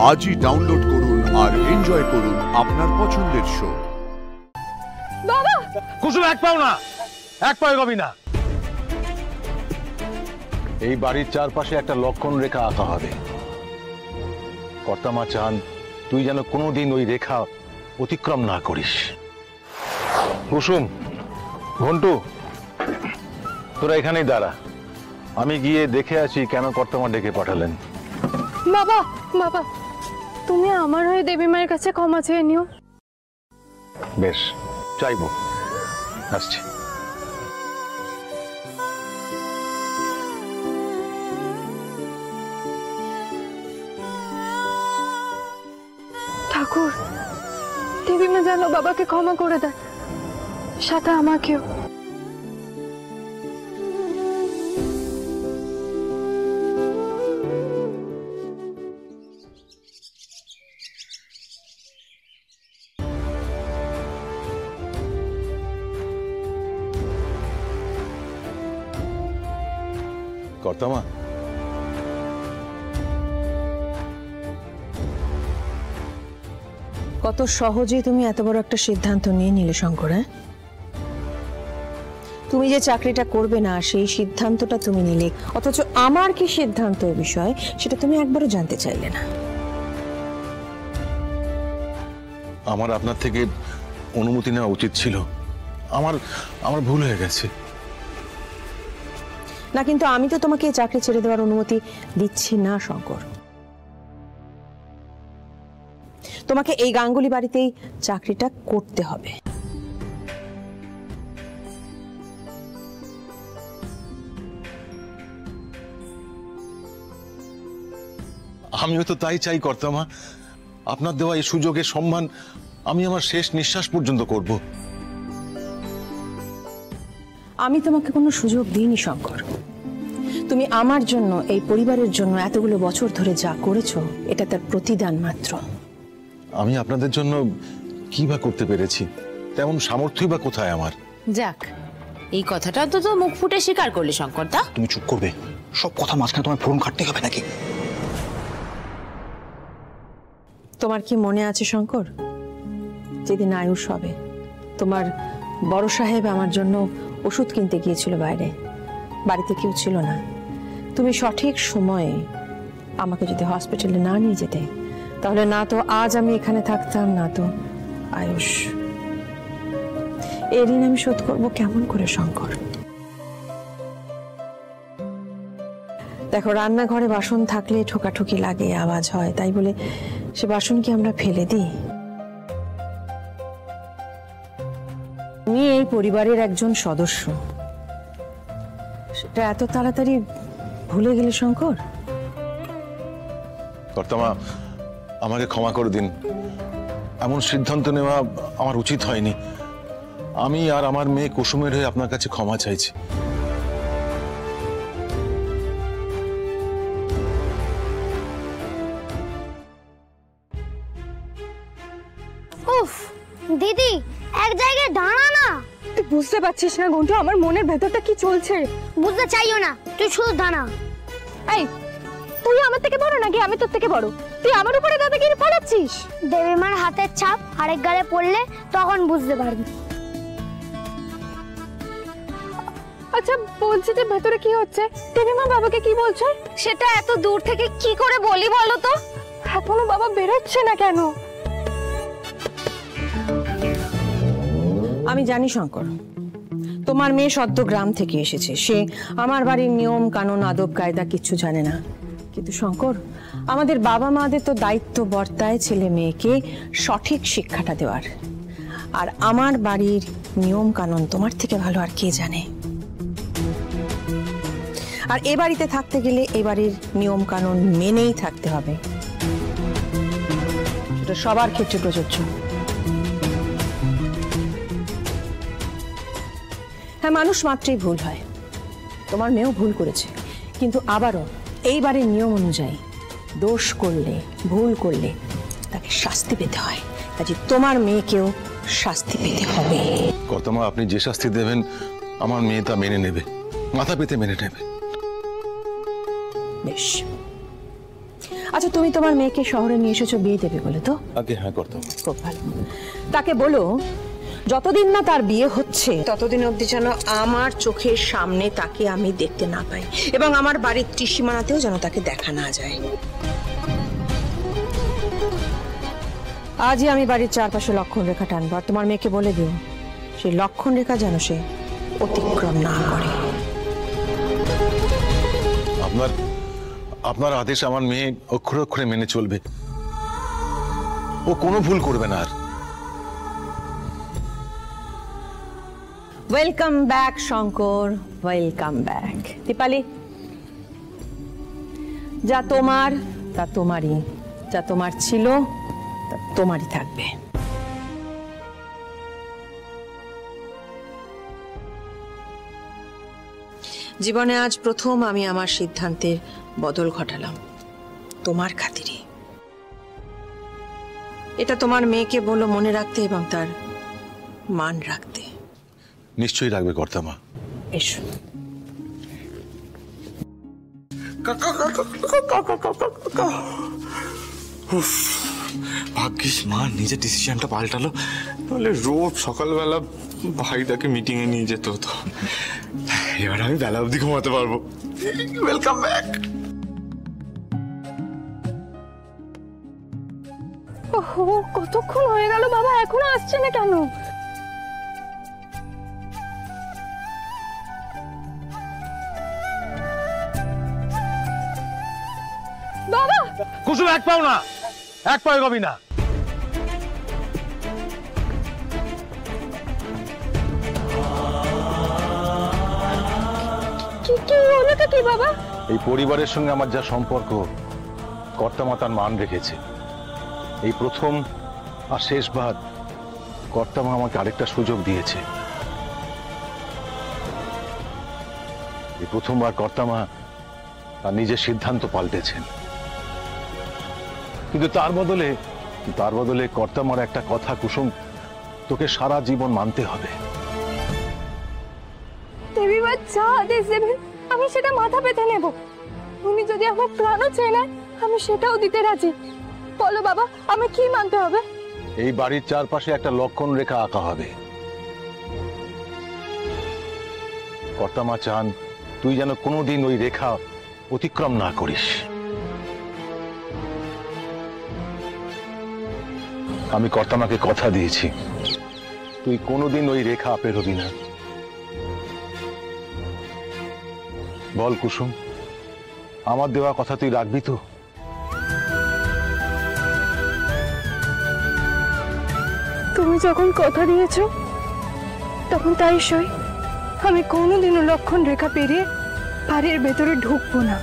আজই ডাউনলোড করুন আর এনজয় করুন আপনার পছন্দের শো। বাবা কুসুম, এক পাও না, এক পাও এগোবি না। এই বাড়ির চারপাশে একটা লক্ষণ রেখা আঁকা হবে। কর্তামা চান তুই যেন কোনোদিন ওই রেখা অতিক্রম না করিস। কুসুম, ঘন্টু, তোরা এখানেই দাঁড়া, আমি গিয়ে দেখে আসি কেন কর্তামা ডেকে পাঠালেন। বাবা বাবা, তুমি আমার হয়ে দেবী মায়ের কাছে ক্ষমা চেয়ে নিও। বেশ, চাইবো, আসছি। ঠাকুর, দেবী মা যেন বাবাকে ক্ষমা করে দেয়, সাথে আমাকেও। কর্তামা, কত সহজেই তুমি এত বড় একটা সিদ্ধান্ত নিয়ে নিলে শঙ্কর। তুমি যে চাকরিটা করবে না সেই সিদ্ধান্তটা তুমি নিলে, অথচ আমার কি সিদ্ধান্ত এ বিষয়ে সেটা তুমি একবারও জানতে চাইলে না। আমার আপনার থেকে অনুমতি নেওয়া উচিত ছিল, আমার ভুল হয়ে গেছে। না, কিন্তু আমি তো তোমাকে এই চাকরি ছেড়ে দেওয়ার অনুমতি দিচ্ছি না শঙ্কর। তোমাকে এই গাঙ্গুলি বাড়িতেই চাকরিটা করতে হবে। আমিও তো তাই চাই কর্তামা। আপনার দেওয়া এই সুযোগের সম্মান আমি আমার শেষ নিঃশ্বাস পর্যন্ত করব। আমি তোমাকে কোনো সুযোগ দিইনি শঙ্কর। তুমি আমার জন্য, এই পরিবারের জন্য এতগুলো বছর ধরে যা করেছো, এটা তার প্রতিদান মাত্র। আমি আপনাদের জন্য কি বা করতে পেরেছি? তেমন সামর্থ্যই বা কোথায় আমার? যাক, এই কথাটা তো মুখ ফুটে স্বীকার করলে শঙ্কর দা। তুমি চুপ করবে? সব কথা মাঝখানে তোমার ফোন কাটতে হবে নাকি? তোমার কি মনে আছে শঙ্কর, যেদিন আয়ুষ হবে, তোমার বড় সাহেব আমার জন্য ওষুধ কিনতে গিয়েছিল বাইরে, বাড়িতে কেউ ছিল না। তুমি সঠিক সময়ে আমাকে যদি হসপিটালে না নিয়ে যেতে, তাহলে না তো আজ আমি এখানে থাকতাম, না তো আয়ুষ। এই ঋণ আমি শোধ করবো কেমন করে শঙ্কর? দেখো, রান্নাঘরে বাসন থাকলে ঠোকাঠুকি লাগে, আওয়াজ হয়, তাই বলে সে বাসন কি আমরা ফেলে দিই? তুমি এই পরিবারের একজন সদস্য, সেটা এত তাড়াতাড়ি ভুলে গেলে শঙ্কর? কর্তামা, আমাকে ক্ষমা করে দিন। এমন সিদ্ধান্ত নেওয়া আমার উচিত হয়নি। আমি আর আমার মেয়ে কুসুমের হয়ে আপনার কাছে ক্ষমা চাইছি। উফ দিদি, এক জায়গায় দাঁড়া না। তুই বুঝতে পারছিস না ঘন্টু, আমার মনের ভেতরটা কি চলছে? বুঝতে চাইও না, তুই শুধু দাঁড়া। এই, তুই আমার থেকে বড় নাকি আমি তোর থেকে বড়? তুই আমার উপরে দাদাগিরি ফলাচ্ছিস। দেবীমার হাতের ছাপ আরেক গালে পড়লে তখন বুঝতে পারবি। আচ্ছা, বলছি যে ভেতরে কি হচ্ছে? দেবীমা বাবাকে কি বলছে? সেটা এত দূর থেকে কি করে বলি বলো তো? এখনো বাবা বেরোচ্ছে না কেন? আমি জানি শঙ্কর, তোমার মেয়ে সদ্য গ্রাম থেকে এসেছে, সে আমার বাড়ির নিয়ম কানুন আদব কায়দা কিচ্ছু জানে না। কিন্তু শঙ্কর, আমাদের বাবা মাদের তো দায়িত্ব বর্তায় ছেলে মেয়েকে সঠিক শিক্ষাটা দেওয়ার। আর আমার বাড়ির নিয়ম কানুন তোমার থেকে ভালো আর কে জানে? আর এ বাড়িতে থাকতে গেলে এ বাড়ির নিয়ম কানুন মেনেই থাকতে হবে, সেটা সবার ক্ষেত্রে প্রযোজ্য। হ্যাঁ, মানুষ মাত্রই ভুল হয়, তোমার মেয়েও ভুল করেছে, কিন্তু আবারও এই বাড়ির নিয়ম অনুযায়ী দোষ করলে, ভুল করলে তাকে শাস্তি পেতে হয়। কাজে তোমার মেয়েকেও শাস্তি পেতে হবে। কর্তামা, আপনি যে শাস্তি দেবেন আমার মেয়ে তা মেনে নেবে, মাথা পেতে মেনে নেবে। বেশ, আচ্ছা, তুমি তোমার মেয়েকে শহরে নিয়ে এসেছো বিয়ে দেবে বলে তো? আগে হ্যাঁ করতাম। খুব ভালো। তাকে বলো যতদিন না তার বিয়ে হচ্ছে ততদিন অবধি যেন আমার চোখের সামনে তাকে আমি দেখতে না পাই, এবং আমার বাড়ির ত্রিসীমানাতেও যেন তাকে দেখা না যায়। আজই আমি বাড়ির চারপাশে লক্ষণ রেখা টানবো, আর তোমার মেয়েকে বলে দিও সেই লক্ষণ রেখা যেন সে অতিক্রম না করে। আপনার আদেশ আমার মেয়ে অক্ষরে অক্ষরে মেনে চলবে, ও কোনো ভুল করবে না আর। Welcome back Shankar, welcome back. Dipali, যা তোমার তা তোমারই, যা তোমার ছিল তা তোমারই থাকবে। জীবনে আজ প্রথম আমি আমার সিদ্ধান্তের বদল ঘটালাম তোমার খাতিরে। এটা তোমার মেয়েকে বলো মনে রাখতে এবং তার মান রাখতে। নিশ্চয়ই রাখবে কর্তামা। এসো। ভাগ্যিস মা নিজের ডিসিশনটা পাল্টালো, তাহলে রোজ সকালবেলা ভাইটাকে মিটিং এ নিয়ে যেত হতো। এবার আমি বেলা অবধি ঘুমাতে পারবো। Welcome back. ওহো, কতক্ষণ হয়ে গেল বাবা, এখনো আসছে না কেন? বাবা! কুসুম, এক পাও না, এক পাও এগোবি না। কি হলোটা কি বাবা? এই পরিবারের সঙ্গে আমার যা সম্পর্ক, কর্তামা তার মান রেখেছে। এই প্রথম আর শেষবার কর্তামা আমাকে আরেকটা সুযোগ দিয়েছে। এই প্রথমবার কর্তামা তার নিজের সিদ্ধান্ত পাল্টেছেন, কিন্তু তার বদলে কর্তামার একটা কথা, কুসুম, তোকে সারা জীবন মানতে হবে। দেবী মা যা আদেশ দেবেন আমি সেটা মাথা পেতে নেব। উনি যদি আমার প্রাণও চাই না, আমি সেটাও দিতে রাজি। বলো বাবা, আমি কি মানতে হবে? এই বাড়ির চারপাশে একটা লক্ষণ রেখা আঁকা হবে। কর্তামা চান তুই যেন কোনোদিন ওই রেখা অতিক্রম না করিস। আমি কর্তামাকে কথা দিয়েছি, তুই কোনোদিন ওই রেখা পেরোবি না। বল কুসুম, আমার দেওয়া কথা তুই রাখবি তো? তুমি যখন কথা দিয়েছো তখন তাই সই। আমি কোনোদিনও লক্ষণ রেখা পেরিয়ে বাড়ির ভেতরে ঢুকবো না।